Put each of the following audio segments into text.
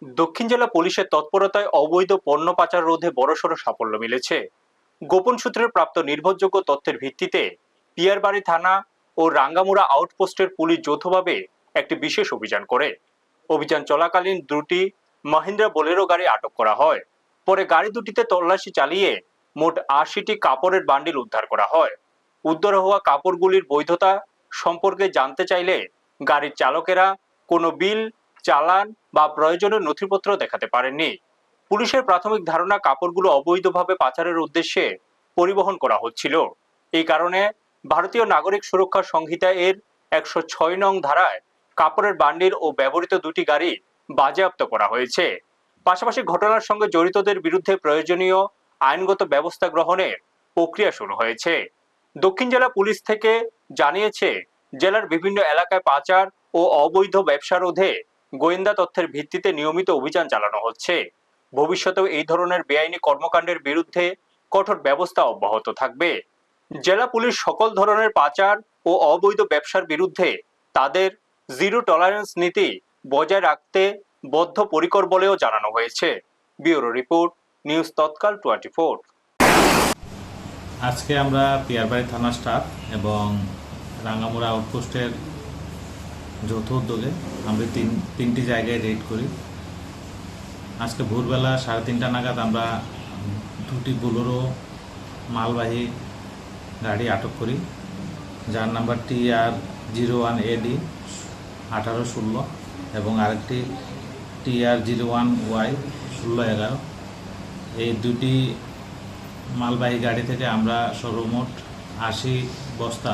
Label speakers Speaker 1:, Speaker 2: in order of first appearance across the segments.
Speaker 1: দক্ষিণ জেলা পুলিশের তৎপরতায় অবৈধ পণ্য পাচার রোধে বড়সড় সাফল্য মিলেছে। গোপন সূত্রে প্রাপ্ত নির্ভরযোগ্য তথ্যের ভিত্তিতে পিয়ারবাড়ি থানা ও রাঙ্গামুড়া আউটপোস্টের পুলিশ যৌথভাবে একটি বিশেষ অভিযান করে। অভিযান চলাকালীন দুটি মহিন্দ্রা বোলেরো গাড়ি আটক করা হয়। পরে গাড়ি দুটিতে তল্লাশি চালিয়ে মোট ৮০টি কাপড়ের বান্ডিল উদ্ধার করা হয়। উদ্ধার হওয়া কাপড়গুলির বৈধতা সম্পর্কে জানতে চাইলে গাড়ির চালকেরা কোনো বিল, চালান বা প্রয়োজনীয় নথিপত্র দেখাতে পারেননি। পুলিশের প্রাথমিক ধারণা কাপড়গুলো অবৈধভাবে পাচারের উদ্দেশ্যে পরিবহন করা হচ্ছিল। এই কারণে ভারতীয় নাগরিক সুরক্ষা সংহিতা এর ১০৬ নং ধারায় কাপড়ের বান্ডিল ও ব্যবহৃত দুটি গাড়ি বাজেয়াপ্ত করা হয়েছে। পাশাপাশি ঘটনার সঙ্গে জড়িতদের বিরুদ্ধে প্রয়োজনীয় আইনগত ব্যবস্থা গ্রহণের প্রক্রিয়া শুরু হয়েছে। দক্ষিণ জেলা পুলিশ থেকে জানিয়েছে, জেলার বিভিন্ন এলাকায় পাচার ও অবৈধ ব্যবসা রোধে গোয়েন্দা তথ্যের ভিত্তিতে নিয়মিত অভিযান চালানো হচ্ছে। ভবিষ্যতেও এই ধরনের বেআইনি কর্মকাণ্ডের বিরুদ্ধে কঠোর ব্যবস্থা অব্যাহত থাকবে। জেলা পুলিশ সকল ধরনের পাচার ও অবৈধ ব্যবসার বিরুদ্ধে তাদের জিরো টলারেন্স নীতি বজায় রাখতে বদ্ধপরিকর বলেও জানানো হয়েছে। ব্যুরো রিপোর্ট, নিউজ তৎকাল 24।
Speaker 2: আজকে আমরা পিয়ারবাড়ি থানা স্টাফ এবং রাঙ্গামুড়া আউটপোস্টের যৌথ উদ্যোগে আমরা তিনটি জায়গায় রেড করি। আজকে ভোরবেলা 3:30 নাগাদ আমরা দুটি বোলেরো মালবাহী গাড়ি আটক করি, যার নাম্বার TR01AD 1816 এবং আরেকটি TR01Y 1611। এই দুটি মালবাহী গাড়ি থেকে আমরা সর্বমোট 80 বস্তা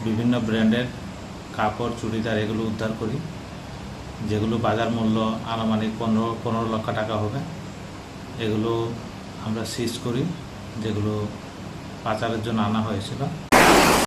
Speaker 2: বিভিন্ন ব্র্যান্ডের কাপড়, চুড়িদার এগুলো উদ্ধার করি, যেগুলো বাজার মূল্য আনুমানিক 15 লক্ষ টাকা হবে। এগুলো আমরা সিজ করি, যেগুলো পাচারের জন্য আনা হয়েছিল।